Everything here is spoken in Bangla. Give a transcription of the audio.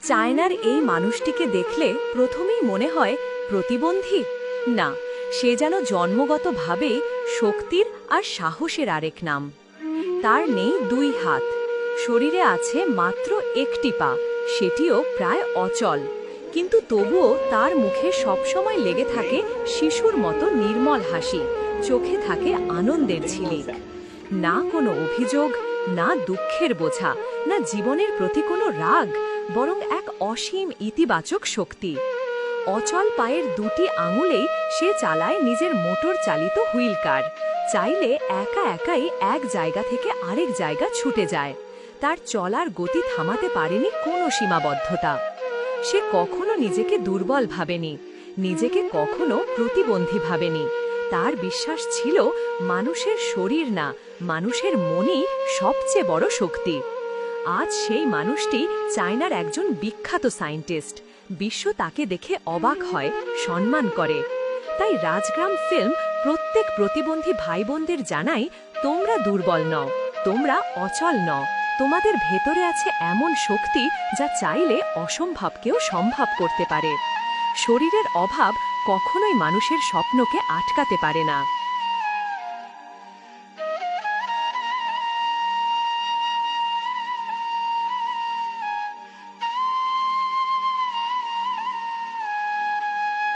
চায়নার এই মানুষটিকে দেখলে প্রথমেই মনে হয় প্রতিবন্ধী। না, সে যেন জন্মগতভাবে শক্তির আর সাহসের আরেক নাম। তার নেই দুই হাত, শরীরে আছে মাত্র একটি পা, সেটিও প্রায় অচল। কিন্তু তবুও তার মুখে সবসময় লেগে থাকে শিশুর মতো নির্মল হাসি, চোখে থাকে আনন্দের ঝিলিক। না কোনো অভিযোগ, না দুঃখের বোঝা, না জীবনের প্রতি কোনো রাগ, বরং এক অসীম ইতিবাচক শক্তি। অচল পায়ের দুটি আঙুলেই সে চালায় নিজের মোটর চালিত হুইল কার। চাইলে একা একাই এক জায়গা থেকে আরেক জায়গা ছুটে যায়। তার চলার গতি থামাতে পারেনি কোনো সীমাবদ্ধতা। সে কখনো নিজেকে দুর্বল ভাবেনি, নিজেকে কখনো প্রতিবন্ধী ভাবেনি। তার বিশ্বাস ছিল মানুষের শরীর না, মানুষের মনই সবচেয়ে বড় শক্তি। আজ সেই মানুষটি চায়নার একজন বিখ্যাত সায়েন্টিস্ট। বিশ্ব তাকে দেখে অবাক হয়, সম্মান করে। তাই রাজগ্রাম ফিল্ম প্রত্যেক প্রতিবন্ধী ভাই বোনদের জানায়, তোমরা দুর্বল নও, তোমরা অচল নও। তোমাদের ভেতরে আছে এমন শক্তি যা চাইলে অসম্ভবকেও সম্ভব করতে পারে। শরীরের অভাব কখনোই মানুষের স্বপ্নকে আটকাতে পারে না।